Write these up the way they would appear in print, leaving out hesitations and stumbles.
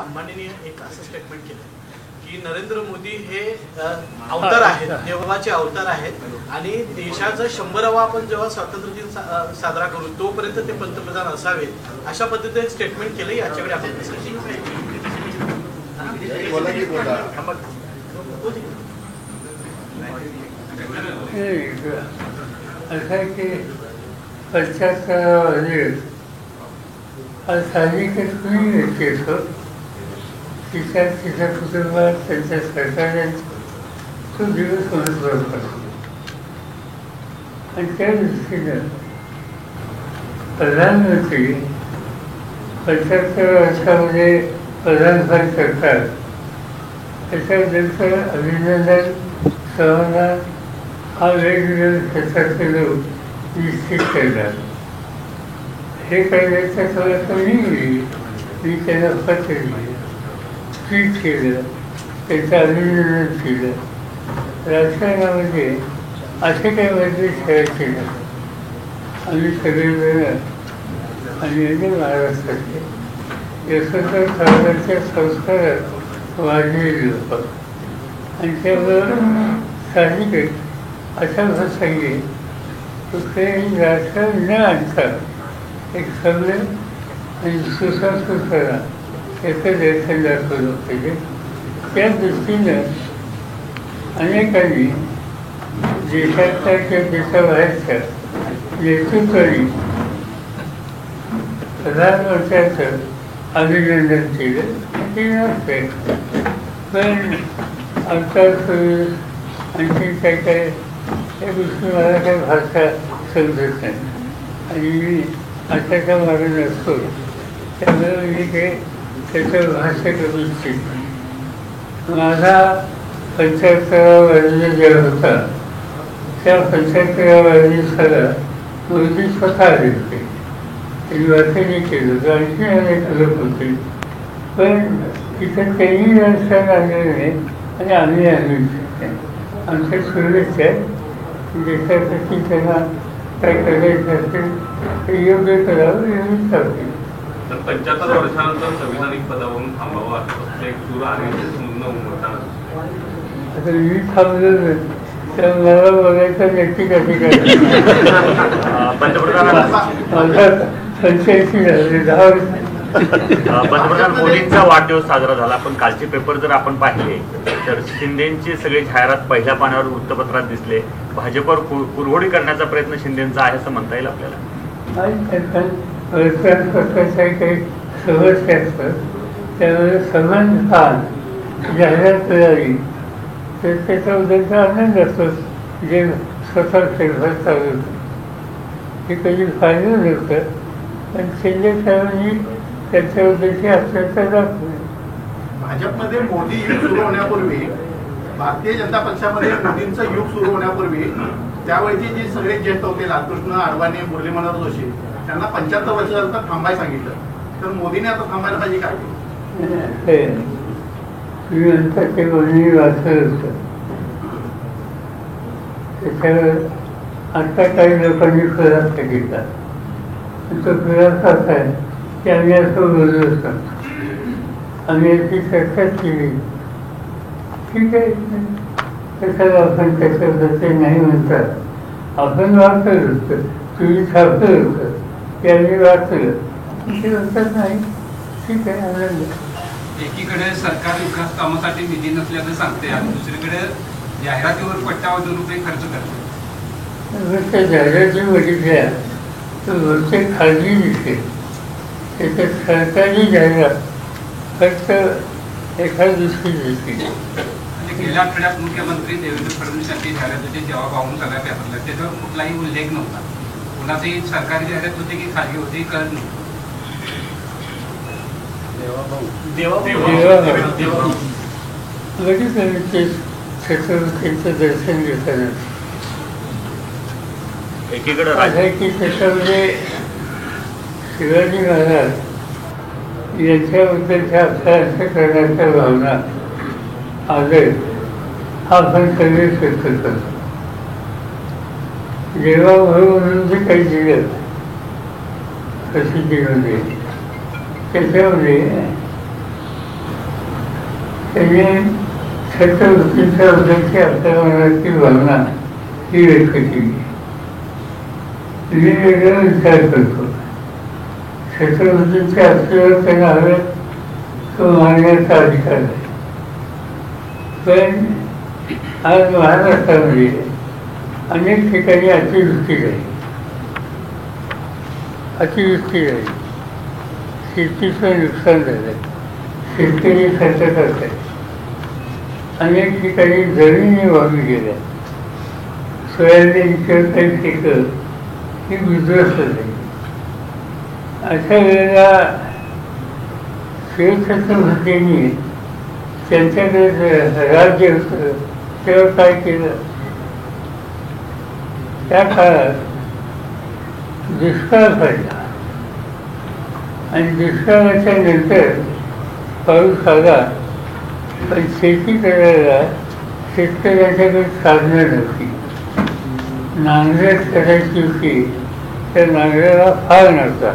अंबानीने एक असं स्टेटमेंट केलं की नरेंद्र मोदी हे अवतार आहेत, देवाचे अवतार आहेत आणि देशाचा 100वा आपण जेव्हा स्वातंत्र्य दिन साजरा करू तोपर्यंत ते पंतप्रधान असावेत अशा पद्धतीने स्टेटमेंट केलं. याच्याकडे आपण असं आहे की 75 हा साहजिकच कुणी येतो तिच्या कुटुंबात त्यांच्या सरकारने तो दिवस महत्त्वाचा पडतो. आणि त्या दृष्टीनं प्रधानमंत्री 75 वर्षामध्ये प्रधानमंत्री करतात त्याच्यानंतर अभिनंदन सर्वांना हा वेगवेगळ्या क्षेत्रातले लोक निश्चित करतात. हे करण्याचा थोडासा मी त्यांना पत्र लिहिलं, ट्वीट केलं, त्याचं अभिनंदन केलं. राजकारणामध्ये असे काही बदल ठेवायचे नाही. आम्ही सगळेजण आणि महाराष्ट्रातले यशवंतराव चव्हाणांच्या संस्कारात वाढलेले लोक आणि त्यामुळं साहजिकच अशा प्रसंगी कुठल्याही राजकारण न आणता एक सभ्य आणि सुसंस्कृतपणा याचं दर्शन दाखवलं पाहिजे. त्या दृष्टीनं अनेकांनी देशाच्या किंवा देशाबाहेरच्या नेतृत्वाने प्रधानमंत्र्यांचं अभिनंदन केलं. ते नसते पण आमच्या आणखी काय काय या गोष्टी मला काही भाषा समजत नाही आणि मी आताच्या मागे नसतो त्यामुळे मी काही त्याचं भाष्य करू इच्छित. माझा 75वा वाढदिवस होता त्या 75व्या वाढदिवसाला मोदी स्वतः आले होते. त्यांनी वाचनही केलं होतं, आणखी अनेक लोक होते पण तिथं त्यांनी राजकारण आणलेलं नाही आणि आम्ही आणले नाही. आमच्या शुभेच्छा आहेत देशासाठी त्यांना काय करायचं असेल ते योग्य करावं एवढीच सांगते. 75 वर्षानंतर संविधानिक पदावरून थांबावं असं एक सूर आणि आता मी थांबलो नाही तर मला बोलायचं नक्की कशी करायचं. माझा 85 झाले 10 वर्ष. पंतप्रधान मोदींचा वाढदिवस साजरा झाला पण कालचे पेपर जर आपण पाहिले तर शिंदेची सगळी जाहिरात पहिल्या पानावर वृत्तपत्रात दिसले. भाजपवर कुरघोडी करण्याचा प्रयत्न शिंदेचा आहे असं म्हणता येईल आपल्याला. काही समस्या असतात त्यामुळे समान स्थान जाहिरात मिळाली तर त्याच्याबद्दलचा आनंद असतो. जे स्वतः फेरफार चालू होतं हे कधी फायदा नव्हतं पण शिंदे साहेबांनी त्याच्याबद्दलची आश्चर्यता दाखवली. भाजपमध्ये मोदी युग सुरू होण्यापूर्वी भारतीय जनता पक्षामध्ये मोदींचं युग सुरू होण्यापूर्वी त्यावेळीचे जे सगळे ज्येष्ठ होते लालकृष्ण अडवाणी, मुरली मनोहर जोशी त्यांना 75 वर्षानंतर थांबायला सांगितलं तर मोदीने आता थांबायला पाहिजे काय? मी म्हणतात ते मोदींनी वाचलं होतं त्याच्यावर आता काही लोकांनी खुलासा घेतला. तो खुलासा असा आहे की आम्ही असं बोललो असतो, आम्ही याची चर्चा केली, ठीक आहे कशाला आपण त्याच्याबद्दल ते नाही म्हणतात. आपण वाचलं होतं, तुम्ही छापलं होतं ते आम्ही वाचलं, ते म्हणतात नाही ठीक आहे आनंद. एकीकडे सरकार विकास कामासाठी निधी नसल्याचं सांगते आणि दुसरीकडे जाहिरातीवर कोट्यावधी रुपये खर्च करते. त्या जाहिराती बघितल्या तर वरचे खाजगी दिसते त्याच्यात सरकारी जाहिरात फक्त एखाद्या दृष्टी दिसते. गेल्या आठवड्यात मुख्यमंत्री देवेंद्र फडणवीस यांची जाहिरात होती जेव्हा पाहून सगळ्या पेपरला त्याच्यावर कुठलाही उल्लेख नव्हता. कुणाचीही सरकारी जाहिरात होती की खाजगी होती कळत नव्हतं. बघितलं ते छत्रपतींचं दर्शन घेताना एकीकडे आहे की त्याच्यामध्ये शिवाजी महाराज यांच्याबद्दलच्या आपल्या असं करण्याच्या भावना आदर हा आपण सगळे व्यक्त करतो. जेव्हा म्हणून जे काही दिलं प्रसिद्धीमध्ये त्याच्यामध्ये त्यांनी छत्रपतींच्या बद्दलची आपल्या मनातील भावना ही व्यक्त केली. मी वेगळा विचार करतो. छत्रपतींच्या असल्यावर त्यांना हवे तो मानण्याचा अधिकार आहे. पण आज महाराष्ट्रामध्ये अनेक ठिकाणी अतिवृष्टी झाली. शेतीचं नुकसान झालं. शेतकरी खर्चात आहेत. अनेक ठिकाणी जमिनी वाहून गेल्या. सोयाबीनची काही पिकं ही उद्ध्वस्त झाली. अशा वेळेला शिवछत्रपतींनी त्यांच्याकडे राज्य होतं तेव्हा काय केलं? त्या काळात दुष्काळ पडला आणि दुष्काळाच्या नंतर पाऊस आला, पण शेती करायला शेतकऱ्याच्याकडे साधनं नव्हती. नांगरट करायची होती, त्या नांगराला फार नव्हता.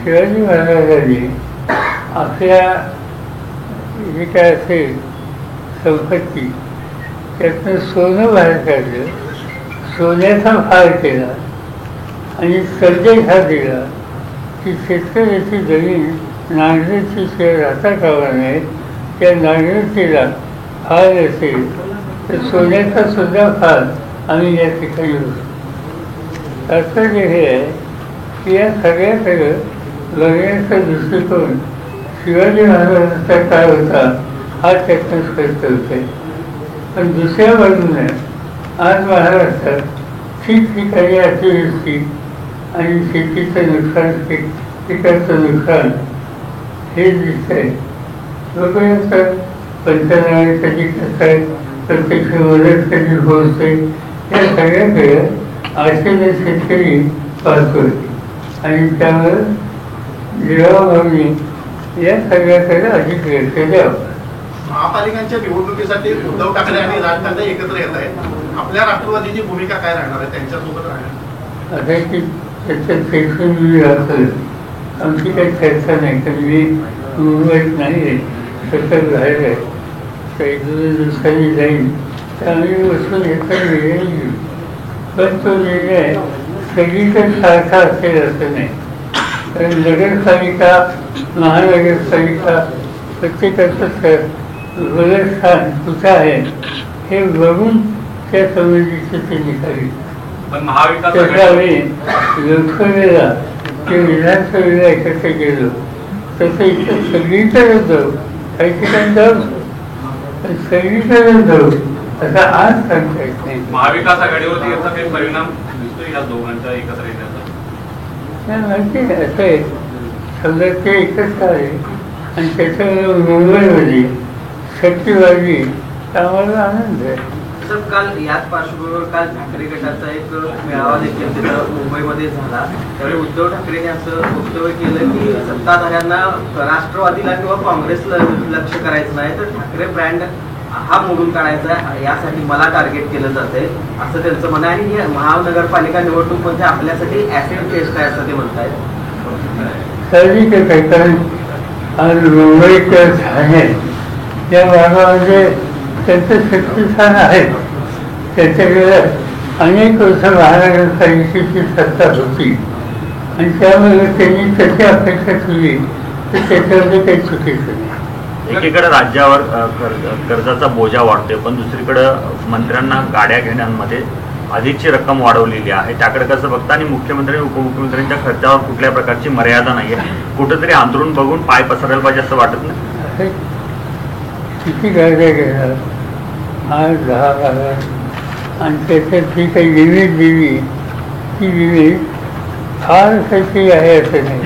शिवाजी महाराजांनी आपल्या जे काय असेल संपत्ती त्यातनं सोनं बाहेर काढलं, सोन्याचा फार केला आणि संदेश हा दिला की शेतकऱ्याची जमीन नांगरटीची शिवाय राहता कामा नये. त्या नांगरटीला फार असेल तर सोन्याचा सुद्धा फार आम्ही या ठिकाणी होतो. तात्पर्य हे आहे की या सगळ्याकडे बघण्याचा दृष्टिकोन शिवाजी महाराजांचा काय होता हा त्यातनं स्पष्ट होते. पण दुसऱ्या बाजूने आज महाराष्ट्रात ठिकठिकाणी अतिवृष्टी आणि शेतीचं नुकसान, पिकाचं नुकसान हे दिसतंय. लोकांचा पंचनामे कधी कसं आहे, प्रत्यक्ष मदत कधी पोहोचते, या सगळ्याकडे आशेने शेतकरी पाहतो आणि त्यावर जीवाभावनी या सगळ्याकडे अधिक लक्ष द्यावं. महापालिकांच्या निवडणुकीसाठी उद्धव ठाकरे आणि राज ठाकरे एकत्र येत आहेत. आपल्या राष्ट्रवादीची भूमिका काय राहणार आहे त्यांच्यासोबत राहणार? आता की त्याच्यात सेक्शन असेल आमची काही चर्चा नाही, कारण मी मुंबईत नाही आहे, सतत बाहेर आहे. तर एक दोन दिवसांनी जाईल तर आम्ही बसून एका निर्णय घेऊ. पण तो निर्णय सगळीकडे सारखा असेल असं नाही. कारण नगरपालिका, महानगरपालिका प्रत्येकाचं स्थान कुठं आहे हे बघून त्या समितीचे ते निघाले. पण महाविकास त्याच्यावेळी लोकसभेला ते विधानसभेला एकत्र गेलो तसं इथं सगळीकडे जाऊ, काही ठिकाणी जाऊ, पण सगळीकडे जाऊ असं आज सांगता येत नाही. महाविकास आघाडीवरती याचा काही परिणाम दिसतो या दोघांच्या एकत्र येण्याचा? माहिती आहे असं आहे. समजा ते एकच आहे आणि त्याच्यामुळे मुंबईमध्ये शक्तीवादी आम्हाला आनंद आहे. सर, काल याच पार्श्वभूमीवर काल ठाकरे गटाचा एक मेळावा देखील तिथं मुंबईमध्ये झाला. त्यावेळी उद्धव ठाकरेंनी असं वक्तव्य केलं की सत्ताधाऱ्यांना राष्ट्रवादीला किंवा काँग्रेसला लक्ष करायचं नाही, तर ठाकरे ब्रँड हा मोडून काढायचा आहे, यासाठी मला टार्गेट केलं जातंय असं त्यांचं म्हणणं आहे. आणि महानगरपालिका निवडणूक म्हणजे आपल्यासाठी ऍसिड टेस्ट आहे असं ते म्हणतायत. साहजिकच आहे, कारण आज मुंबईच्या ठाणे या भागामध्ये त्यांचं शक्तिस्थान आहे. त्याच्याकडे अनेक वर्ष महानगरपालिकेची सत्ता होती आणि त्यामुळे त्यांनी त्याची अपेक्षा केली तर त्याच्यामध्ये काही चुकीचं नाही. एकीकडे राज्यावर कर्जाचा बोजा वाढतोय, पण दुसरीकडं मंत्र्यांना गाड्या घेण्यामध्ये अधिकची रक्कम वाढवलेली आहे. त्याकडे कसं बघता आणि मुख्यमंत्री आणि उपमुख्यमंत्र्यांच्या खर्चावर कुठल्या प्रकारची मर्यादा नाही आहे, कुठंतरी अंतरून बघून पाय पसरायला पाहिजे असं वाटत नाही? किती गाड्या घेणार, 8-10 आणि त्याच्यात जी काही लिमिट दिली ती लिमिट फार काही आहे असं नाही.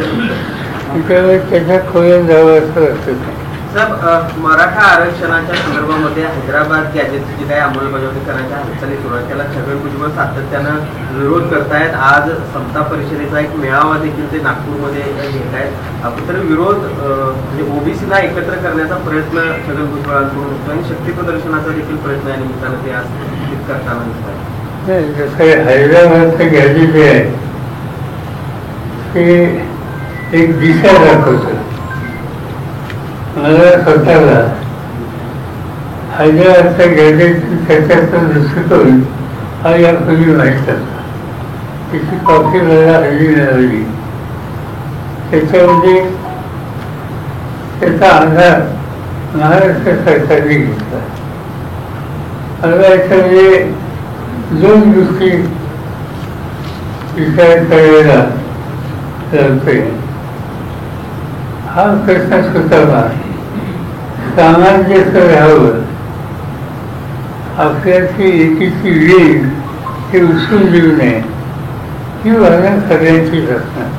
त्यामुळे त्याच्या खोयात जावं असं असत नाही. सर, मराठा आरक्षणाच्या संदर्भामध्ये हैदराबाद गॅजेटची जी काही अंमलबजावणी करण्याच्या हालचाली सुरू आहेत त्याला छगन भुजबळ सातत्यानं विरोध करतायत. आज समता परिषदेचा एक मेळावा देखील ते नागपूरमध्ये घेत आहेत. तर विरोध म्हणजे ओबीसीला एकत्र करण्याचा प्रयत्न छगन भुजबळांकडून होतो आणि शक्ती प्रदर्शनाचा देखील प्रयत्न या निमित्तानं ते आज करताना दिसतात. नाही, जसं हैदराबादचं गॅजेट जे आहे ते एक दिशा दाखवतं. मला स्वतःला हैदराबादच्या गॅजेट त्याच्याचा दृष्टिकोन हा यापूर्वी माहीत असता. त्याची कॉफी मला हल्ली मिळाली. त्याच्यामध्ये त्याचा आधार महाराष्ट्र सरकारने घेतला. मला याच्यामध्ये दोन गोष्टी विचार करायला लागतोय. हा प्रश्न सुटावा, सामंजस्य राहावं, आपल्याची एकीची वेग हे उचलून देऊ नये ही भावना सगळ्यांचीच असणार,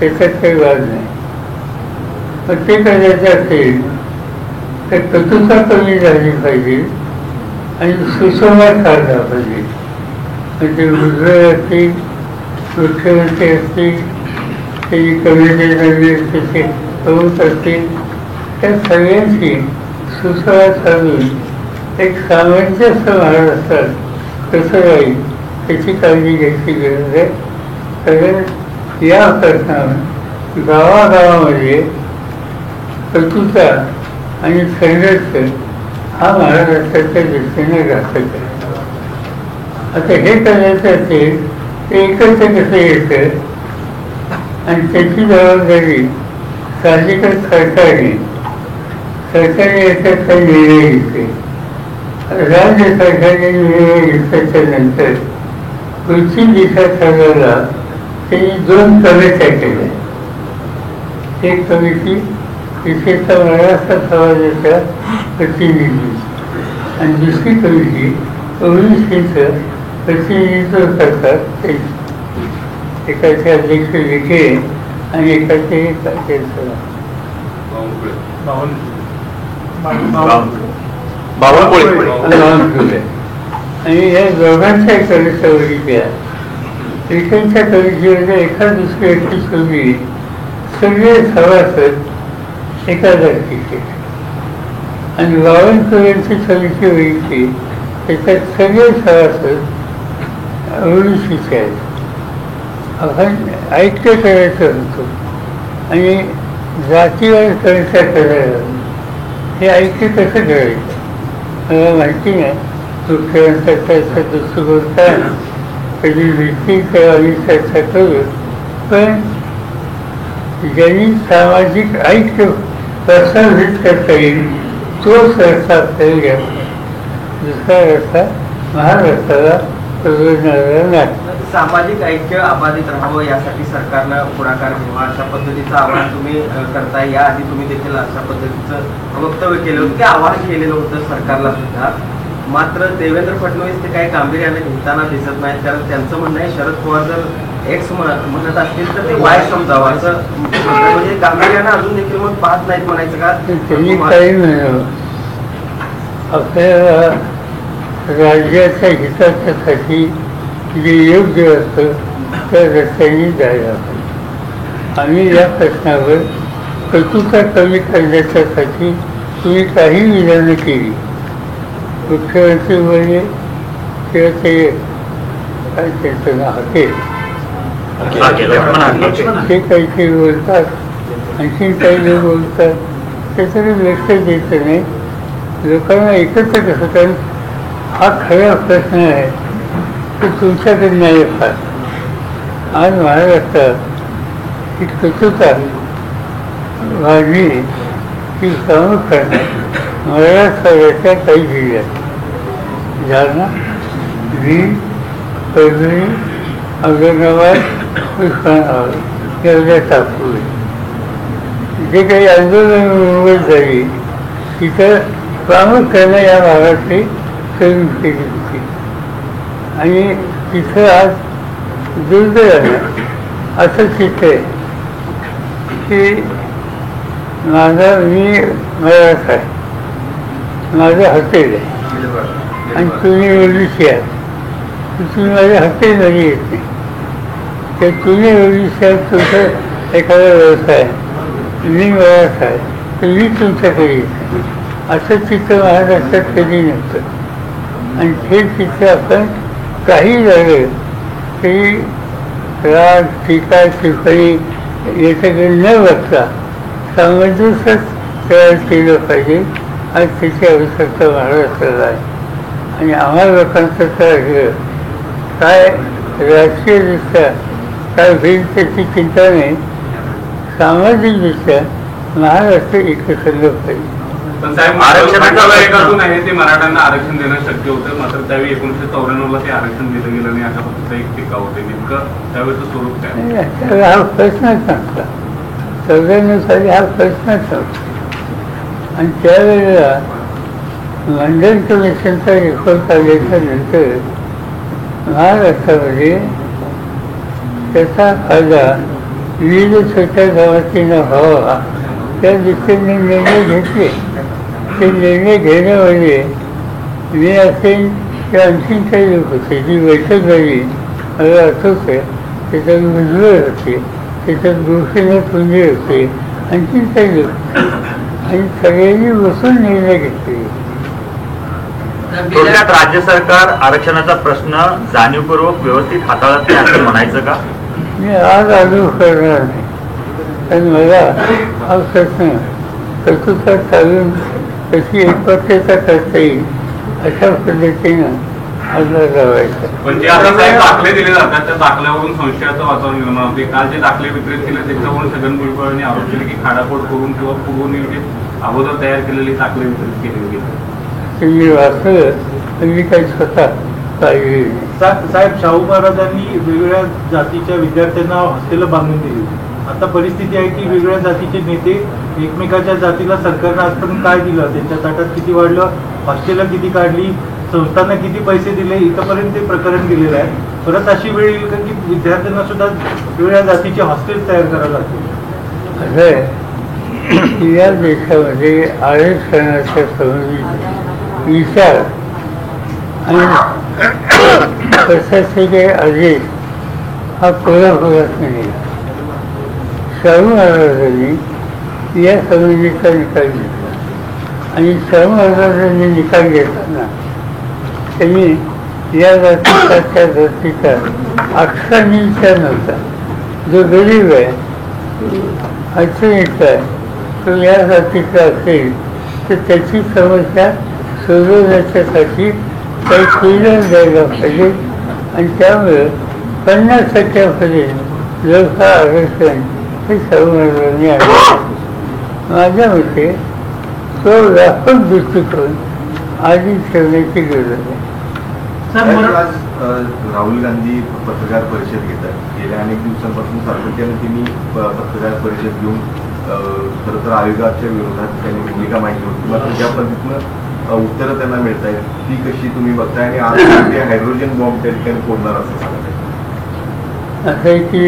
त्याच्यात काही वाद नाही. मग ते करायचं असेल तर कटुता कमी झाली पाहिजे आणि सुसंवाद साधला पाहिजे. म्हणजे उजवे असतील, मुख्यमंत्री असतील, त्याची कमिटी प्रमुख असतील, त्या सगळ्यांशी सुसंवाद साधून एक सामंजस्य महाराष्ट्रात कसं राहील त्याची काळजी घ्यायची गरज आहे. कारण या प्रश्नावर गावागावामध्ये कटुता आणि संघर्ष हा महाराष्ट्राच्या दृष्टीने घातक आहे. आता हे करायचं असेल ते एकत्र कसं यायचं आणि त्याची जबाबदारी साहजिकच सरकारने याच्यात काही निर्णय घेतले. राज्य सरकारने निर्णय घेतल्याच्या नंतर पुढची दिशा ठरवायला त्यांनी 2 कमिट्या केल्या. एक कमिटी विशेषतः महाराष्ट्र समाजाच्या प्रतिनिधी आणि दुसरी कमिटी ओबीसीचं प्रतिनिधित्व करतात. एकाचे अध्यक्ष विखे आणि एकाचे बावनकुळे आणि या दोघांच्या कमिट्या विखेंच्या कमिटीमध्ये एका दुसरी व्यक्ती सोडली सगळे सभासद एका जाती केले आणि बावनकुळेंची समिती बघितली त्याच्यात सगळे सभासद ओबीसीचे आहेत. आपण ऐक्य करायचं होतं आणि जातीवर कमिट्या करायला हे ऐक्य कसं करायचं मला माहिती नाही. मुख्यमंत्र्याचा दृष्टिकोन काय कधी व्यक्ती आम्ही चर्चा करू, पण ज्यांनी सामाजिक ऐक्य प्रस्थापित करता येईल तोच रस्ता आपल्याला घ्यावा. दुसरा रस्ता महाराष्ट्राला प्रयोजनाला नाही. सामाजिक ऐक्य अबाधित राहावं यासाठी सरकारनं पुढाकार घ्यावा अशा पद्धतीचं आवाहन तुम्ही करताय. याआधी तुम्ही देखील अशा पद्धतीचं वक्तव्य केलं होतं की आवाहन केलेलं होतं सरकारला सुद्धा. मात्र देवेंद्र फडणवीस ते काही गांभीर्याने घेताना दिसत नाहीत. कारण त्यांचं म्हणणं आहे शरद पवार जर एक्स म्हणत असतील तर ते वाय समजावं असं म्हणजे गांभीर्यानं अजून देखील मग पाहत नाहीत म्हणायचं का? त्यांनी काही म्हणावं आपल्या राज्याच्या हितासाठी जे योग्य असतं त्या रस्त्याने जायला पाहिजे. आम्ही या प्रश्नावर कटुता कमी करण्याच्यासाठी तुम्ही काही विधानं केली. मुख्यमंत्री म्हणजे किंवा ते काय त्यांचं नाव ते काही बोलतात, आणखी काही लोक बोलतात, त्याच्याकडे लक्ष द्यायचं नाही. लोकांना एकत्र कसं, कारण हा खरा प्रश्न आहे तो तुमच्याकडे नाही फार. आज महाराष्ट्रात ही कटुता वाढली की प्रामुख्याने महाराष्ट्राच्या काही जिल्ह्यात जालना, बीड, परभणी, औरंगाबाद, उस्मानाबाद एवढ्या टाकून जे काही आंदोलन मुंबईत झाली तिथं प्रामुख्याने या भागातली तरुण केली होती. आणि तिथं आज दुर्दैवानं असं चित्र आहे की मी मराठा आहे, माझं हॉटेल आहे आणि तुम्ही ओबीसी आहात, तुम्ही माझ्या हॉटेलमध्ये येत नाही. तर तुम्ही ओबीसी आहात, तुमचा एखादा व्यवसाय आहे, मी मराठा आहे तर मी तुमच्याकडे येत नाही. असं चित्र महाराष्ट्रात कधी नसतं. आणि हे चित्र आपण काही झालं तरी राग, टीका, टिप्पणी याच्याकडे न बघता सामंजस्यच तयार केलं पाहिजे आज त्याची आवश्यकता महाराष्ट्राला आहे. आणि आम्हाला लोकांचं तर काय राजकीयदृष्ट्या काय होईल त्याची चिंता नाही. सामाजिकदृष्ट्या महाराष्ट्र एकसंध पाहिजे. पण साहेब आरक्षणाच्या एकातून आहे ते मराठ्यांना आरक्षण देणं शक्य होतं, मात्र त्यावेळी 1994ला ते आरक्षण दिलं गेलं नाही अशा पद्धतीचा एक टीका होते. नेमकं त्यावेळेचं स्वरूप काय? त्यावेळी हा प्रश्नच नव्हता. 94 साली हा प्रश्नच नव्हता. आणि त्यावेळेला लंडन कमिशनचा रिपोर्ट आल्याच्या नंतर महाराष्ट्रामध्ये त्याचा फायदा विविध छोट्या गावातीनं व्हावा त्या दृष्टीने निर्णय घेतले. ते निर्णय घेण्यामध्ये मी असेल किंवा आणखीन काही लोक होते. जी बैठक झाली मला आठवते. त्याच्यात भुजबळ होते, त्याच्यात गोपीनाथ पुंजे होते, आणखीन काही लोक, आणि सगळ्यांनी बसून निर्णय घेतले. थोडक्यात राज्य सरकार आरक्षणाचा प्रश्न जाणीवपूर्वक व्यवस्थित हाताळत नाही असं म्हणायचं का? मी आज आग्रह करणार नाही, कारण मला हा प्रश्न प्रकृतात चालून कशी एकपात्रता करता येईल अशा पद्धतीनं आग्रह लावायचा. पण जे आता साहेब दाखले दिले जातात त्या दाखल्यावरून संशयाचं वातावरण निर्माण होते. काल जे दाखले वितरित केले त्याच्यावरून छगन भुजबळांनी आरोप केले की खाडाखोड करून किंवा पूर्वनियोजित अगोदर तयार केलेले दाखले वितरित केले गेले. ते मी वाचलं मी काही स्वतः पाहिजे नाही. साहेब, शाहू महाराजांनी वेगवेगळ्या जातीच्या विद्यार्थ्यांना हॉस्टेल बांधून दिली. आता परिस्थिती आहे की वेगवेगळ्या जातीचे नेते एकमेकाच्या जातीला सरकारनं आजपर्यंत काय दिलं, त्यांच्या ताटात किती वाढलं, हॉस्टेलला किती काढली, संस्थांना किती पैसे दिले, इथंपर्यंत ते प्रकरण गेलेलं आहे. परत अशी वेळ येईल का की विद्यार्थ्यांना सुद्धा वेगवेगळ्या जातीचे हॉस्टेल तयार करावं लागतील? असं आहे, या देशामध्ये आरक्षणाच्या संबंधित विचार आणि प्रशासकीय आदेश हा कोल्हापुरात नाही. शाहू महाराजांनी या संबंधीचा निकाल घेतला आणि शाहू महाराजांनी निकाल घेताना त्यांनी या जातीचा त्या जातीचा अक्षरांचा नव्हता. जो गरीब आहे, अडचणीचा आहे, तो या जातीचा असेल तर त्याची समस्या सोडवण्याच्यासाठी काही क्लिअर द्यायला पाहिजे. आणि त्यामुळे 50% लोक आरक्षण हे शाहूमहाराजांनी आणलं. माझ्या मते तो व्यापक दृष्टिकोन आधी ठेवण्याची गरज आहे. राहुल गांधी पत्रकार परिषद घेतात. गेल्या अनेक दिवसांपासून सातत्याने त्यांनी पत्रकार परिषद घेऊन खरं तर आयोगाच्या विरोधात त्यांनी भूमिका मांडली होती. मात्र ज्या पद्धतीनं उत्तरं त्यांना मिळत आहेत ती कशी तुम्ही बघताय? आणि आज ते हायड्रोजन बॉम्ब त्या ठिकाणी फोडणार असं सांगत आहे. असं आहे की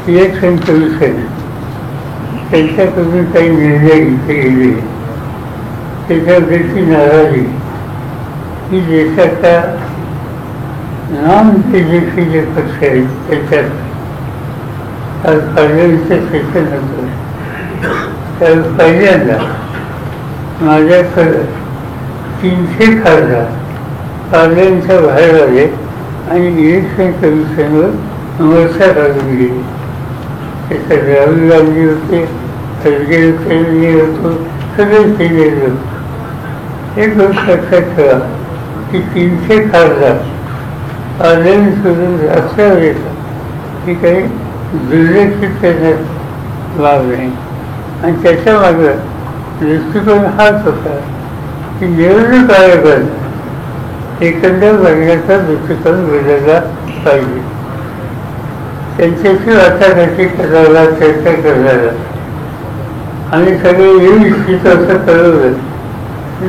इलेक्शन कमिशन त्यांच्याकडून काही निर्णय घेतले गेले त्याच्यावरची नाराजी ही देशाच्या नॉन बीजेपी जे पक्ष आहेत त्याच्यात आज पार्लमेंटचं सेशन होतं. तर पहिल्यांदा माझ्याकडं 300 खासदार पार्लमेंटच्या बाहेर आले आणि इलेक्शन कमिशनवर मोर्चा काढून गेले. त्याच्यात राहुल गांधी होते, खरगे होते, मी होतो, सगळे केलेले होते. एक गोष्ट लक्षात ठेवा की 300 खासदार पार्लमेंट सोडून रस्त्यावर येतात ही काही दुर्लक्षित करण्यात बाब नाही. आणि त्याच्या मागं दृष्टिकोन हाच होता की निवडणूक आयोगानं एकंदर बघण्याचा दृष्टिकोन बदलला पाहिजे. त्यांच्याशी वाटाघाटी करायला, चर्चा करायला आम्ही सगळे येऊ इच्छितो असं कळवलं.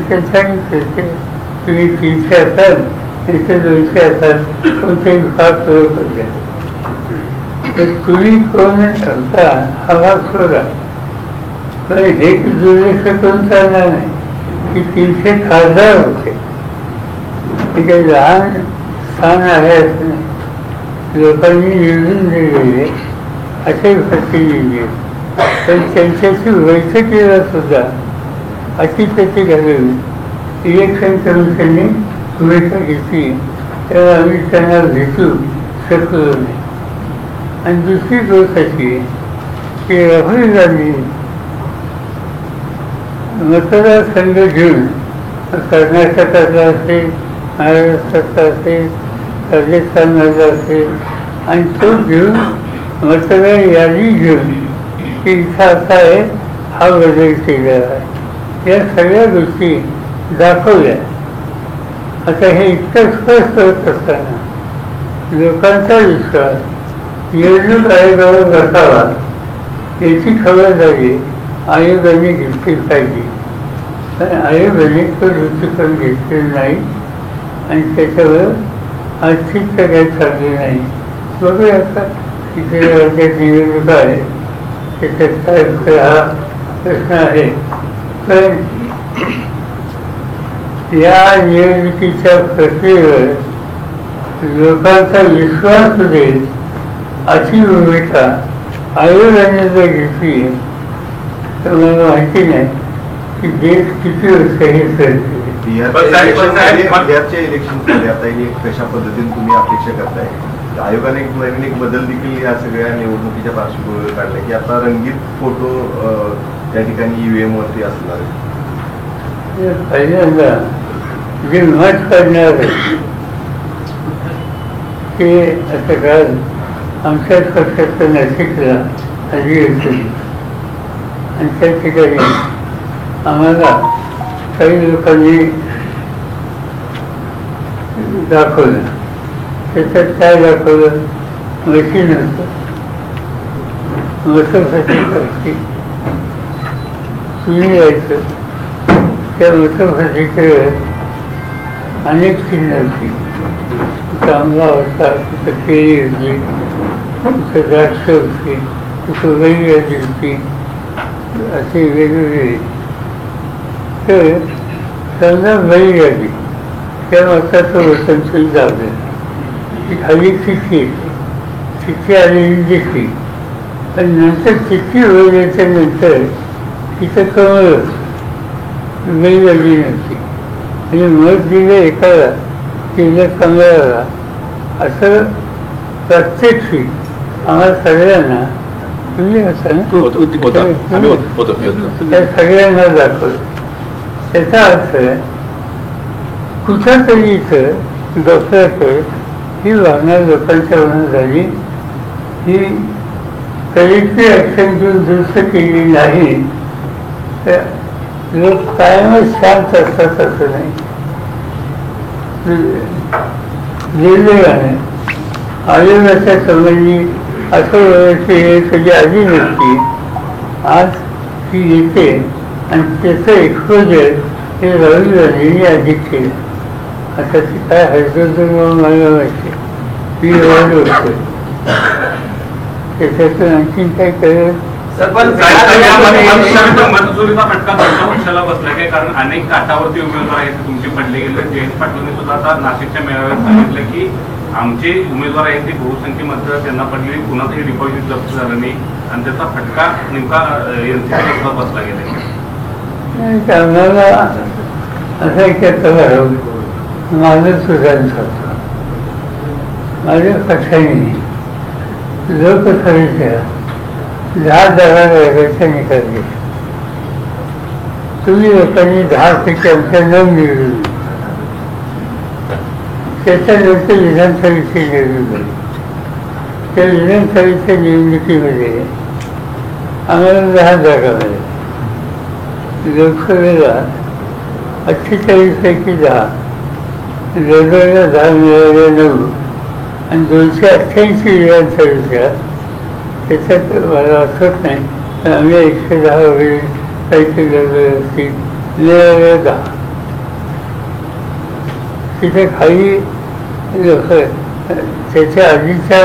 त्यांच्याने तुम्ही 300 असाल, इथे 200 असाल, कोणतेही भाग सुरू करते. तर तुम्ही कोण होता हा भाग सोडा. पण हे दुर्लक्ष करून चालणार नाही की 300 खासदार होते. हे काही लहान स्थान आहे असं नाही. लोकांनी निवडून दिलेले असे प्रतिनिधी पण त्यांच्याशी बैठकीला सुद्धा अशी त्याची घालून इलेक्शन कमिशनने भूमिका घेतली. तर आम्ही त्यांना भेटू शकलो नाही. आणि दुसरी गोष्ट अशी की राहुल गांधी मतदारसंघ घेऊन कर्नाटकातला असेल, महाराष्ट्रातला असेल, राजस्थानमधला असेल आणि तो घेऊन मतदार यादी घेऊन की इथं असा आहे, हा बदल केलेला आहे, या सगळ्या गोष्टी दाखवल्या. आता हे इतकं स्पष्ट होत असताना लोकांचा विश्वास निवडणूक आयोगावर बसावा याची खबरदारी आयोगाने घेतली पाहिजे. पण आयोगाने तो दृष्टिकोन घेतलेला नाही आणि त्याच्यावर आर्थिक काही चालले नाही. बघूया आता तिथे राज्यात निवडणूक आहे, त्याच्यात काय हा प्रश्न आहे. पण या निवडणुकीच्या प्रक्रियेवर लोकांचा विश्वास होईल अशी भूमिका आयोगाने जर घेतली तर मला माहिती नाही की देश किती वर्ष हे करते. बिहारच्या इलेक्शनमध्ये आता कशा पद्धतीने तुम्ही अपेक्षा करताय? आयोगाने एक बदल देखील या सगळ्या निवडणुकीच्या पार्श्वभूमीवर काढला की आता रंगीत फोटो त्या ठिकाणी ईव्हीएम वरती असणार आहे. पहिल्यांदा जे मत करणार ते आता काल आमच्याच पक्षाचं नाशिकला हल्ली होती आणि त्या ठिकाणी आम्हाला काही लोकांनी दाखवलं. त्याच्यात काय दाखवलं? मशीन होतं, मतसाठी करते तुम्ही यायचं, त्या मतसाठीकडे अनेक चिन्ह होती. चांगला होता, तिथं केळी होती, तिथं द्राक्ष होती, तिथं वेगळी होती, असे वेगवेगळे. तर समजा वेळी आली त्या मताचं वचन सुरू झालं की खाली चिठ्ठी येते, चिठ्ठी आलेली दिसली. पण नंतर चिठ्ठी वगैरेच्या नंतर तिथं कमळ वेळ आली नव्हती आणि मत दिलं एकाला दिलं कमळाला. असं प्रत्यक्षी आम्हाला सगळ्यांना तुम्ही असं त्या सगळ्यांना दाखवलं. त्याचा अर्थ कुठं तरी इथं डॉक्टरकडे ही भावना लोकांच्या मनात झाली, ही कलेक्टिव्ह ॲक्शन घेऊन दुरुस्त केली नाही तर लोक कायमच शांत असतात असं नाही. निर्णयाने आयोगाच्या संबंधी असं व्यवस्था कधी आली नसती. आज ती येते आणि त्याचं एक्सपोजर हे राहुल गांधींनी अधिक केलं. आता ती काय हरकत मला माहिती मी एवढं होतं त्याच्यातून आणखीन काय करेल. मतचोरीचा फटका तुमच्या पक्षाला बसला काय? कारण अनेक काठावरती उमेदवार आहेत तुमचे पडले गेले. जयंत पाटलांनी सुद्धा आता नाशिकच्या मेळाव्यात सांगितलं की आमचे उमेदवार आहेत ते बहुसंख्य मतं त्यांना पडलेली, कुणाचंही डिपॉझिट जप्त झालं नाही आणि त्याचा फटका नेमका एनसीपीला बसला गेला. आम्हाला असं एक माझं सुधारण होतं. माझ्या पक्षाने लोकसभेच्या 10 जागांचा निकाल घेतला. तुम्ही लोकांनी 10 आमच्या न मिळवली. त्याच्यानंतर विधानसभेची निवडणूक झाली. त्या विधानसभेच्या निवडणुकीमध्ये आम्हाला 10 जागा मिळाल्या. लोकसभेला 48 पैकी 10, लोकसभेला 10 मिळाल्या 9 आणि 288 विधानसभेच्या त्याच्यात मला आठवत नाही पण आम्ही 110 वगैरे काहीतरी लढले असतील, मिळाल्या 10. तिथे खाली लोक त्याच्या आधीच्या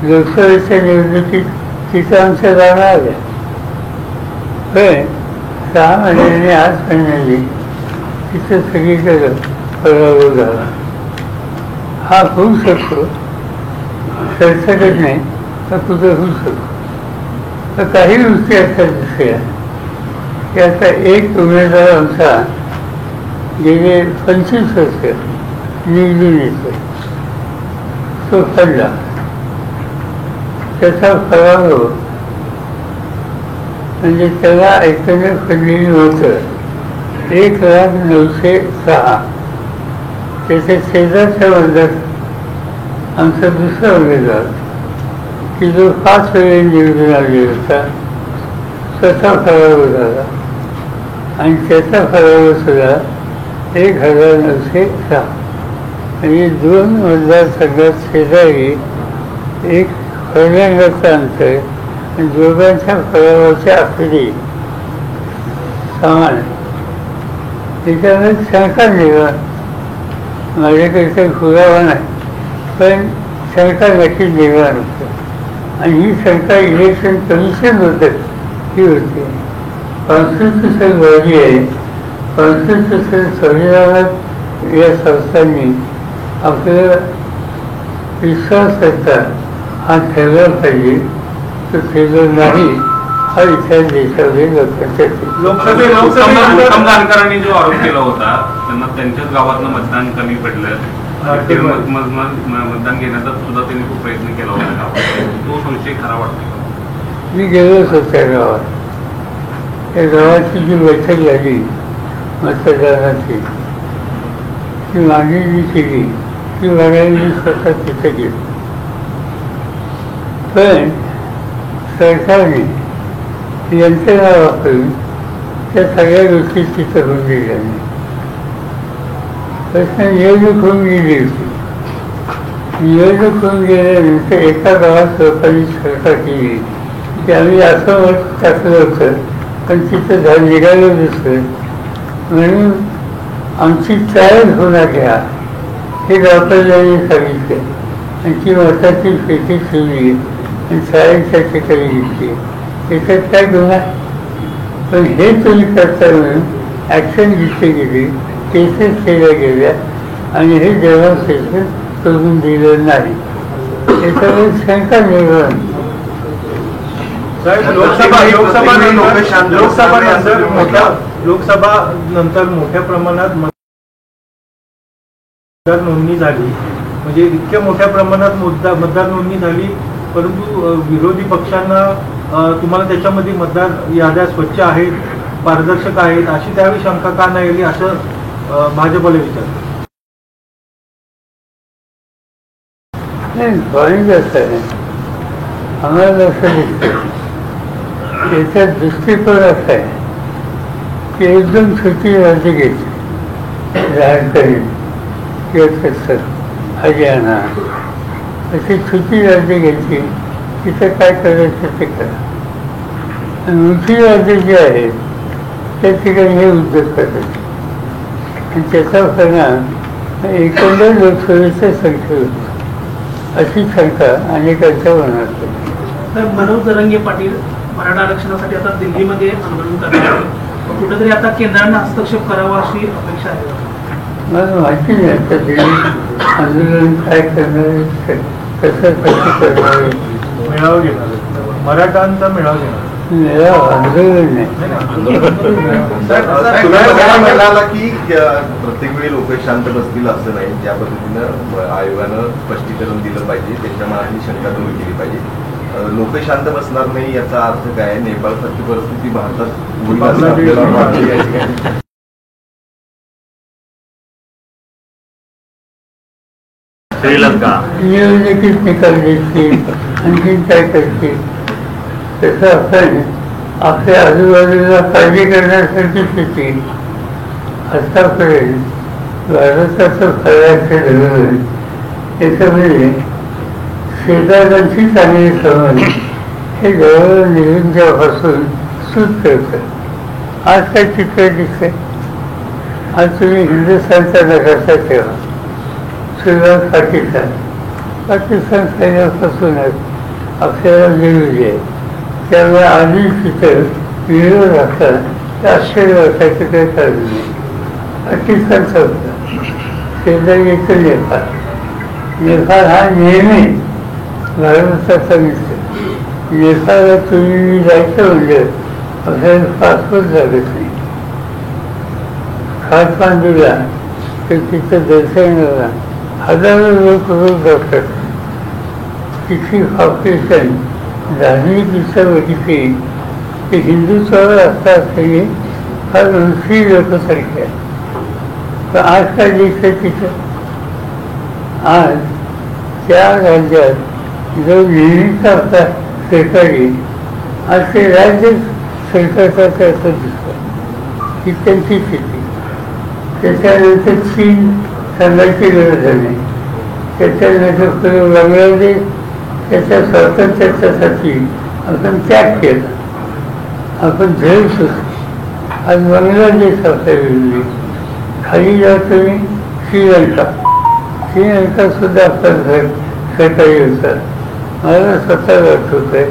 लोकसभेच्या निवडणुकीत तिथं आमच्या जागा आल्या. पण 6 महिन्यांनी 8 महिन्यांनी तिथं सगळीकडे पराभव झाला. हा होऊ शकतो, सरसकट नाही तर कुठं होऊ शकतो. तर काही गोष्टी अशा दिसल्या की आता एक उमेदवार आमचा गेले 25 वर्ष निवडून येतो, तो पडला. त्याचा पराभव म्हणजे त्याला ऐकणं पडलेलं होतं 1,906. त्याच्या शेजारच्या वर्गात आमचा दुसरा उमेदवार की जो 5 वेळी निवडून आलेला होता स्वतः पराभव झाला आणि त्याचा पराभव सुद्धा 1,906. म्हणजे 2 मतदारसंघात शेजारी एक फरंगाचं अंतर आणि दोघांच्या पराभवाच्या आखरी समान. त्याच्यामध्ये शंका निर्माण, माझ्याकडे पुरावा नाही पण शंका नक्की निर्माण होतं. आणि ही शंका इलेक्शन कमिशन होतं ही होती. कॉन्स्टिट्युशन बॉडी आहे, कॉन्स्टिट्युशन संविधानात या संस्थांनी आपल्याला विश्वासाचा हा ठेवला पाहिजे, तो ठेवला नाही हा विचार देशामध्ये लोकांच्या उत्तम जानकरांनी जो आरोप केला होता त्यांना त्यांच्याच गावातनं मतदान कमी पडलं, मतदान घेण्याचा सुद्धा त्यांनी खूप प्रयत्न केला होता गावात, तो संशय खरा वाटतो. मी गेलोच होतो त्या गावात. त्या गावाची जी बैठक झाली मतदानाची ती मागणी जी केली ती बघायला मी स्वतः तिथे गेलो. पण सरकारने यंत्रणा वापरून त्या सगळ्या गोष्टी तिथं होऊन गेल्या नाही. प्रश्न निवडणूक होऊन गेली होती. निवडणूक होऊन गेल्यानंतर एका गावात लोकांनी चर्चा केली की आम्ही असं मत टाकलं होतं पण तिथं निघालं दुसरं, म्हणून आमची ट्रायल होणार घ्या हे गावकऱ्यांनी सांगितलं आणि ती मताची पेटी ठेवली आणि ट्रायलच्या ठिकाणी घेतली. त्याच्यात काय गुन्हा? पण हे तुम्ही करता म्हणून ॲक्शन घेतली गेली, केसेस केल्या गेल्या आणि हे डेमॉन्स्ट्रेशन करून दिलं नाही. त्याच्यामुळे शंका निर्माण. लोकसभा नंतर मोठ्या प्रमाणात मतदार नोंदणी झाली, म्हणजे इतक्या मोठ्या प्रमाणात मतदार नोंदणी झाली, परंतु विरोधी पक्षांना तुम्हाला त्याच्यामध्ये मतदार याद्या स्वच्छ आहेत, पारदर्शक आहेत अशी त्यावेळी शंका का नाही आली असं भाजपला विचारलं. ड्रॉइंग असं आहे, आम्हाला असं दिसतं त्याचा दृष्टिकोन असा आहे की एकदम छोटी राज्य घ्यायची झारखंड किंवा कसं हरियाणा अशी छोटी राज्य घ्यायची, तिथं काय करायचं ते करा. आणि मोठी राज्य जी आहेत त्या ठिकाणी हे उद्योग करायचे आणि त्याचा परिणाम एकंदर लोकसभेच्या संख्येवर होतो अशी शंका अनेकांच्या मनात होती. तर मनोज जरांगे पाटील मराठा आरक्षणासाठी आता दिल्लीमध्ये आंदोलन करणार आहे, कुठेतरी आता केंद्राने हस्तक्षेप करावा अशी अपेक्षा आहे. मला माहिती नाही आता दिल्ली आंदोलन काय करणार, कसं करणार, मेळावा घेणार, मराठांचा मेळावा घेणार. आंदोलन नाही. म्हणाला की प्रत्येक वेळी लोक शांत बसतील असं नाही, ज्या पद्धतीनं आयोगानं स्पष्टीकरण दिलं पाहिजे, त्यांच्या मनातली शंका दूर केली पाहिजे. लोक शांत बसणार नाही याचा अर्थ काय? नेपाळ सारखी परिस्थिती भारतात श्रीलंका निवडणुकीत निकाल देतील, आणखी काय करतील, तसं आपण आपल्या आजूबाजूला काळजी करण्यासारखी स्थिती आतापर्यंत भारताचं फळाचं धोरण त्याच्यामध्ये शेजाऱ्यांची चांगली संबंध हे जवळ निवडणुकीपासून सूट करतं. आज काय चित्र दिसतंय? आज तुम्ही हिंदुस्थानचा नकाशा ठेवा, सुरुवात पाकिस्तान सैन्यापासूनच आपल्याला विरोधी आहे. त्यामुळे आधी तिथं विरोध असतात तर आश्चर्य वाटायचं काही कारण नाही. पाकिस्तानचा होता, शेजारी येतं नेपाळ. नेपाळ हा नेहमी भारताचा मित्र. नेपाळला तुम्ही जायचं म्हणजे आपल्याला पासपोर्ट लागत नाही. काठमांडूला तर तिथं दर्शनाला हजारो लोक रोज जातात. तिथली पॉप्युलेशन धार्मिक दिशा बघितली की हिंदुत्वावर असता असताना फार उंची लोकसंख्या आहे. पण आज काय दिसतं तिथं? आज त्या राज्यात जो नेहमीचा होता सरकारी, आज ते राज्य सरकारचा असं दिसतं ही त्यांची स्थिती. त्याच्यानंतर चीन सांगायची गरज नाही. त्याच्यानंतर बांगलादेश त्याच्या स्वातंत्र्यासाठी आपण त्याग केला, आपण झेल सुद्धा. आज बांगलादेश आपल्या विरोधी. खाली जा तुम्ही श्रीलंका सुद्धा आपलं घर सरकारी होतं. मला स्वतः वाटत होतं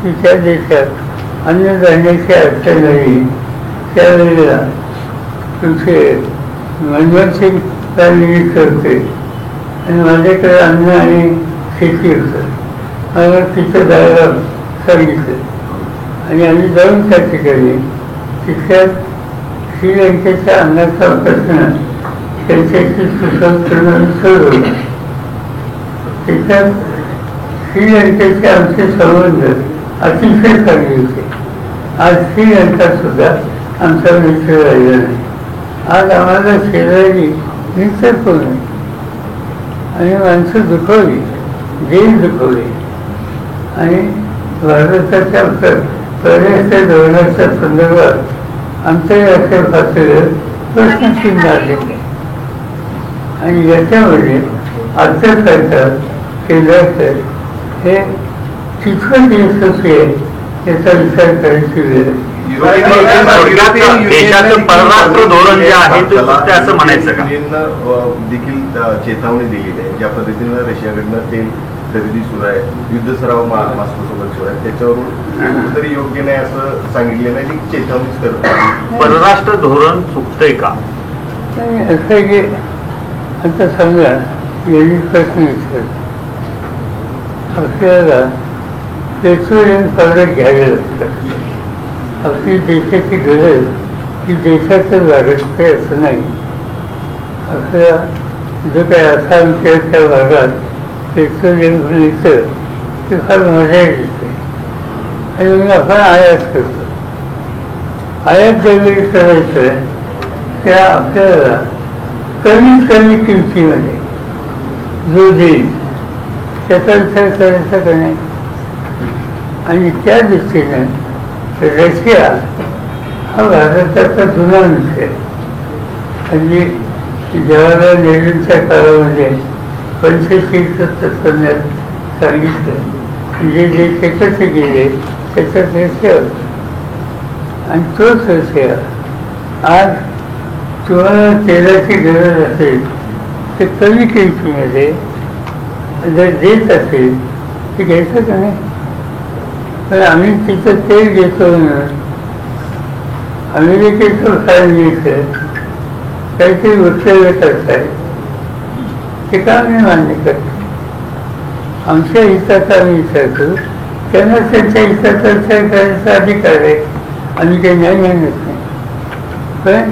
की त्या देशात अन्नधान्याची अडचण नाही. त्यावेळेला तुमचे मनमोहन सिंग प्राईम मिनिस्टर होते आणि माझ्याकडे अन्न आणि शेती होतं. मला तिथं जायला सांगितलं आणि आम्ही जाऊन त्या ठिकाणी तिथल्यात श्रीलंकेच्या अन्नाचा प्रश्न त्यांच्याशी सुसंवाद करून सोडवला. त्याच्यात श्रीलंकेचे आमचे संबंध अतिशय चांगले होते. आज श्रीलंका सुद्धा आमचा मित्र राहिला नाही. आज आम्हाला शेजारी मित्र कोण आहे आणि माणसं दुखवली, देश दुखवले आणि भारताच्या परराष्ट्र धोरणाच्या संदर्भात आंतरराष्ट्रीय पातळीवर प्रश्नचिन्ह आले आणि याच्यामध्ये आजचं सरकार केंद्राचं हे कितपत यशस्वी आहे याचा विचार करायची वेळ आहे. देशाचं परराष्ट्र धोरण जे आहे ते असं म्हणायचं का? देखील चेतावणी दिलेली आहे. ज्या पद्धतीनं रशियाकडनं तेल खरेदी सुरू आहे, युद्ध सराव मॉस्कोसोबत सुरू आहे, त्याच्यावरून कुठेतरी योग्य नाही असं सांगितलं नाही की चेतावणीच करत. परराष्ट्र धोरण चुकतंय का? असं आहे की आता समजा यांनी प्रश्न विचारला, आपल्याला पेट्रोलियम प्रोडक्ट घ्यावे लागतात. आपली देशाची गरज ही देशाचं वाढत आहे असं नाही. आपल्या जो काही आसाम त्या भागात पेट्रोलियम मिळतं ते फार मजा येते आणि मग आपण आयात करतो. आयात ज्यावेळी करायचं त्या आपल्याला कमीत कमी किमतीमध्ये जो देईल त्याचा विचार करायचा का नाही. आणि त्या दृष्टीनं रशिया हा भारताचा जुना विषय. म्हणजे जवाहरलाल नेहरूंच्या काळामध्ये 65 तत्त्वज्ञान सांगितलं जे देश एकत्र गेले त्याच्यात रशिया होता. आणि तोच रशिया आज तुम्हाला तेलाची गरज असेल तर कमी किमतीमध्ये जर देत असेल तर घ्यायचं का नाही. पण आम्ही तिथं तेल घेतो ना, अमेरिकेचं फार मिळतं काहीतरी वक्तव्य करताय ते का आम्ही मान्य करतो. आमच्या हिताचा आम्ही विचारतो, त्यांना त्यांच्या हिताचा विचार करायचा अधिकार आहे. आम्ही काही नाही म्हणत नाही. पण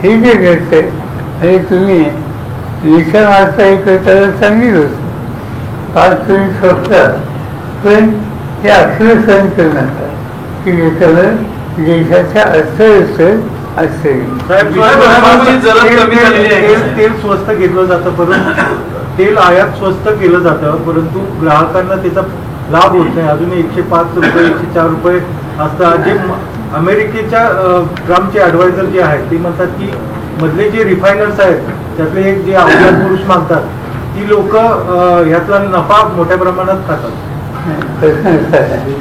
हे जे घडतंय हे तुम्ही निशा मारता हे करताना चांगली गोष्ट, पाच तुम्ही स्वतः, पण हे आश्वासन करू नका की याच्यावर देशाच्या अर्थव्यवस्थेत असेल. तेल स्वस्त घेतलं जातं, परंतु तेल आयात स्वस्त केलं जातं, परंतु ग्राहकांना त्याचा लाभ होत नाही. अजून 105 रुपये 104 रुपये असतात. जे अमेरिकेच्या ट्रम्पचे ॲडवायझर जे आहेत ते म्हणतात की मधले जे रिफायनर्स आहेत त्यातले एक जे अवजात पुरुष मागतात ती लोक ह्यातला नफा मोठ्या प्रमाणात खातात. प्रश्न असा आहे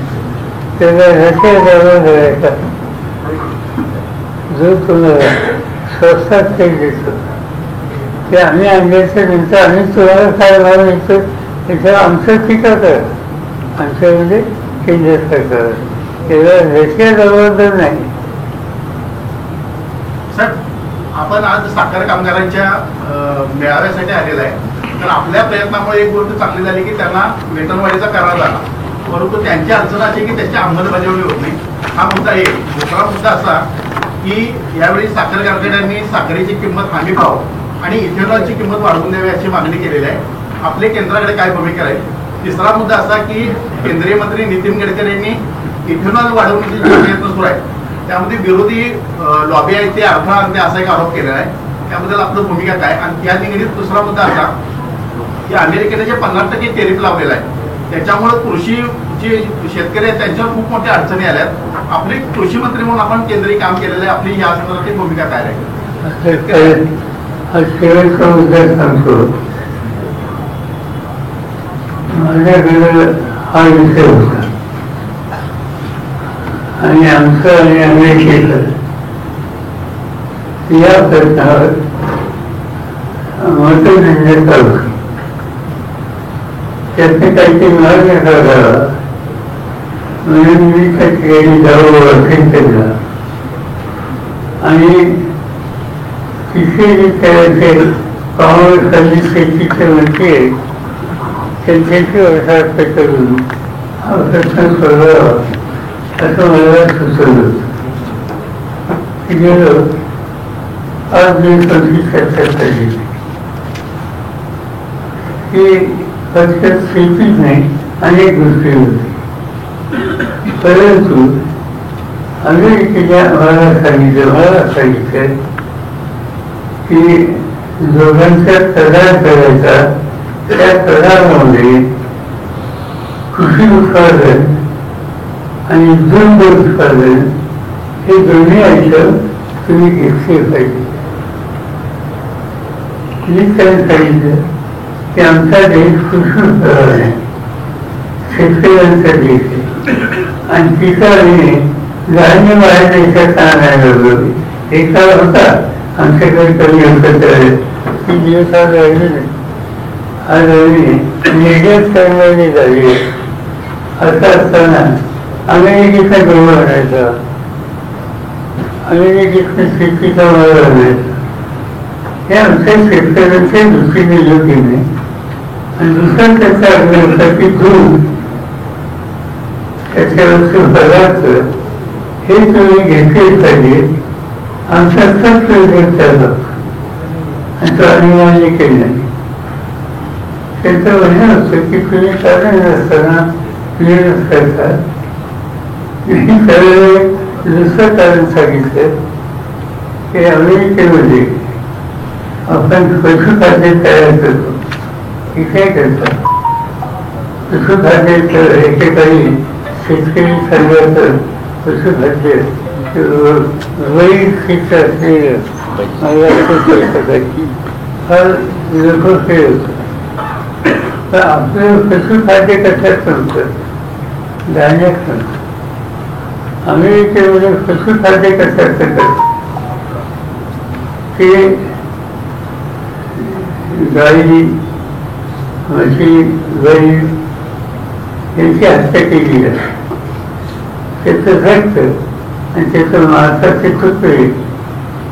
त्याला रशिया जो तुम्हाला स्वस्तात तेल देतो ते आम्ही आणल्याच्या नंतर आम्ही तुम्हाला काय भाव देतो त्याच्यावर आमचं टीका करा. आमच्यामध्ये केंद्र सरकार त्याला रशिया जबाबदार नाही. सर, आपण आज साखर कामगारांच्या मेळाव्यासाठी आलेला आहे. तर आपल्या प्रयत्नामुळे एक गोष्ट चांगली झाली की त्यांना वेतनवाढीचा करार झाला, परंतु त्यांची अडचण अशी की त्याची अंमलबजावणी होत नाही. हा मुद्दा एक. दुसरा मुद्दा असा की यावेळी साखर कारखान्यांनी साखरेची किंमत हमी भाव आणि इथेनॉलची किंमत वाढवून द्यावी अशी मागणी केलेली आहे. आपले केंद्राकडे काय भूमिका आहे. तिसरा मुद्दा असा की केंद्रीय मंत्री नितीन गडकरी यांनी इथेनॉल वाढवण्याचे जे प्रयत्न सुरू आहे त्यामध्ये विरोधी लॉबी आहे ते अडथळा आणते असा एक आरोप केलेला आहे. त्याबद्दल आपलं भूमिका काय? आणि या निगडीत दुसरा मुद्दा असा की अमेरिकेने जे 50% टेरिफ लावलेला आहे त्याच्यामुळे कृषी जे शेतकरी आहेत त्यांच्यावर खूप मोठ्या अडचणी आल्यात. आपले कृषी मंत्री म्हणून आपण केंद्रीय काम केलेलं आहे, आपली या संदर्भातली भूमिका काय राहील? शेवटचा मुद्दा सांगतो. माझ्याकडे हा विषय होता आणि आमचं आणि अमेरिकेचं या प्रश्नावर मतदान चालू त्याचे काहीतरी मार्ग काढावा म्हणून मी त्या ठिकाणी जावं वॉशिंग्टनला आणि तिथे त्याचे काँग्रेस आणि शेतीचे मंत्री आहेत त्यांच्याशी वाटाघाट करून हा प्रश्न सोडवावा असं मला सुचवलं. गेलो 5 दिवसांची चर्चा झाली की फक्त शेतीच नाही अनेक गोष्टी होती. परंतु अमेरिकेने मला सांगितलं की दोघांचा करार करायचा. त्या करारामध्ये कृषी उत्पादन आणि दूध उत्पादन हे दोन्ही आयटम तुम्ही घेतले पाहिजे. मी त्यांना सांगितलं की आमचा देश कृषी उत्पादन आहे, शेतकऱ्यांचा देश आहे आणि ठिकाणी धान्य बाहेर देशात आणायला लागलो. एक काळ होता आमच्याकडे कमी होतं की दिवस आज राहिले नाही. आज निर्यात करणारी झाली. असं असताना अमेरिकेचा गहू आणायचा, अमेरिकेतून शेतीचा माल आणायचा. हे आमच्या शेतकऱ्यांच्या दृष्टीने योग्य नाही. आणि दुसरा त्याचा अर्थ होता की दूध त्याच्यावरचे पदार्थ हे तुम्ही घेतले पाहिजे. आमचा खर्च चालला आणि तो आम्ही मान्य केलं नाही. त्यांचं म्हणणं होतं की तुम्ही कारण नसताना क्लिअरन्स करतात. मी त्यावेळेला दुसरं कारण सांगितलं की अमेरिकेमध्ये आपण पशुखाद्य तयार करतो. हे काय करतात? पशुखाद्याचं एकेकाळी शेतकरी सांगायचं पशुखाद्य वैर शिस्त असलेलं फार लोकप्रिय होतं. तर आपलं पशुखाद्य कशात नव्हतं? धान्यात नव्हतं. अमेरिकेमध्ये पशुखाद्य कशात करतात? ते गाई, म्हशी, बैल यांची हत्या केली जाते. त्याचं रक्त आणि त्याचं मांसाचे तुकडे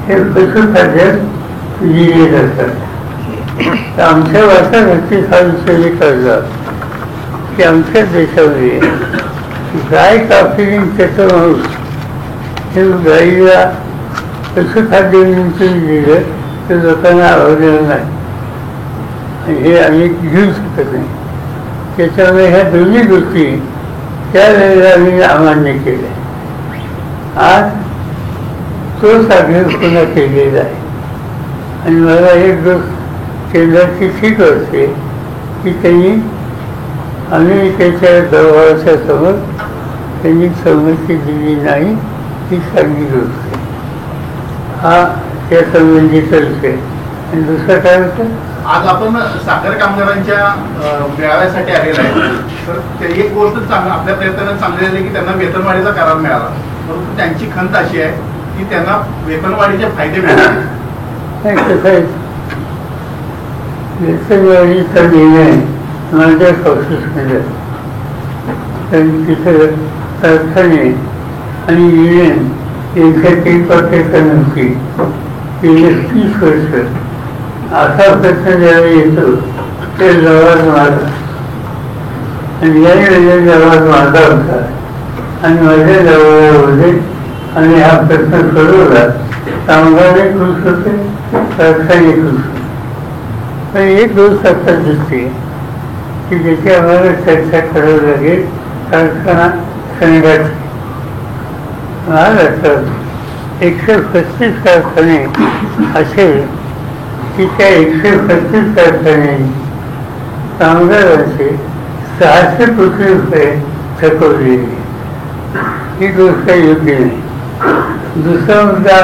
हे पशुखाद्यात लिहिले जातात. तर आमच्या वाटाघाटी हा विषय कळला की आमच्या देशामध्ये गाय कापली त्याचं मांस हे गाईला पशुखाद्य दिलं तर लोकांना आवडलेलं नाही आणि हे आम्ही घेऊ शकत नाही. त्याच्यामुळे ह्या दोन्ही गोष्टी त्यावेळेला आम्ही अमान्य केल्या. आज तोच आग्रह पुन्हा केलेला आहे आणि मला एक गोष्ट केंद्राची ठीक वाटते की त्यांनी अमेरिकेच्या दबावाच्या समोर त्यांनी संमती दिली नाही. ही चांगली गोष्ट आहे. हा त्या संबंधीचा विषय. आणि दुसरं काय होतं? आज आपण साखर कामगारांच्या मेळाव्यासाठी आलेला आहे. तर ते एक गोष्ट आपल्या प्रयत्नाने चांगली झाली की त्यांना वेतनवाढीचा करार मिळाला. परंतु त्यांची खंत अशी आहे की त्यांना वेतनवाढीचे फायदे मिळाले नाही. कसं आहे, वेतनवाढीचा निर्णय माझ्या ऑफिसमध्ये तिथं कारखाने आणि युनियन यांच्यातील पत्रकार नव्हती. गेले 30 वर्ष असा प्रश्न ज्यावेळी येतो ते जवळ माझा आणि यावेळेला जवळ माझा होता आणि माझ्या जवळमध्ये आणि हा प्रश्न सोडवला. कामगारही खुश होते, कारखाने खुश होते. पण एक गोष्ट आता दिसते की ज्याची आम्हाला चर्चा करावी लागेल कारखाना संघाची. महाराष्ट्रात 135 कारखाने असे की त्या 135 कारखान्यांनी कामगारांचे 600 कोटी रुपये थकवले. ही गोष्ट योग्य नाही. दुसरा मुद्दा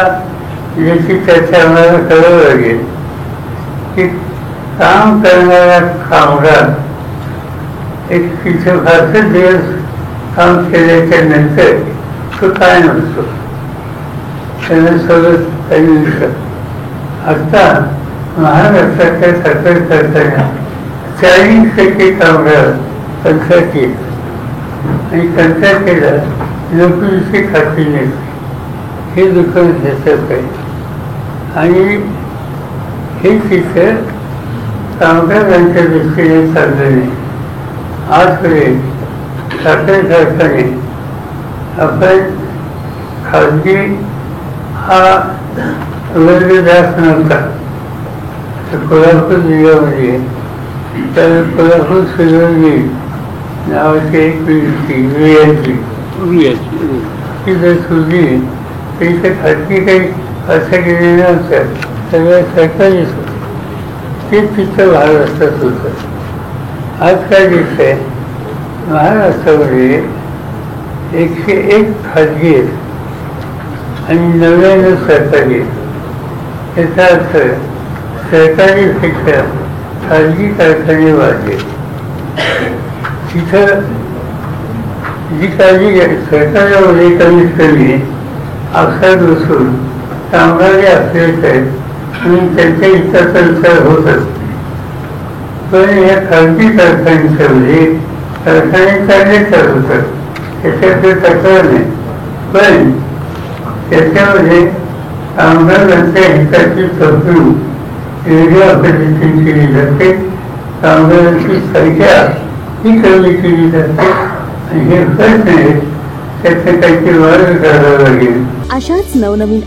याची चर्चा आम्हाला करावं लागेल की काम करणारा कामगार एक तिथे फारसे दिवस काम केल्याच्या नंतर तो काय नसतो, त्यांना सगळं काही मिळतं. आता महाराष्ट्राच्या साखर कारखान्यात 40% कामगार कंत्राटी आहेत आणि कंत्राटीला नोकरीची खात्री नसते. हे दुकान घ्यायचं आहे आणि हे चित्र कामगारांच्या दृष्टीने चाललं नाही. आजपर्यंत साखर कारखाने आपण खाजगी हा वर्ग जास्त नव्हता. तर कोल्हापूर जिल्ह्यामध्ये तर कोल्हापूर सिल्वर मिल नावाची एक मिल ती जर सुरली तर इथे खाजगी काही असं गेलेलं नव्हतं, सगळ्या सरकारीच होतं. ते तिथं महाराष्ट्रात होतं. आज काय दिसतंय, महाराष्ट्रामध्ये 101 खाजगी आहेत आणि 99 सरकारी आहेत. याचा अर्थ सरकारीपेक्षा खाजगी कारखाने वाढले. तिथं जी काळजी सरकारमध्ये कमीत कमी अक्षर बसून कामगारी असलेच आहेत आणि त्यांच्या हिताचा होत असते. पण या खाजगी कारखान्यांच्यामध्ये कारखाने चांगले चालवतात, त्याच्यात तक्रार नाही. पण त्याच्यामध्ये कामगारांच्या हिताची तरतूद वेगळ्या पद्धतीने केली जाते. कामगारांची संख्या ही कमी केली जाते आणि हे प्रश्न आहेत, त्याचं काहीतरी मार्ग काढावा लागेल. अशाच नवनवीन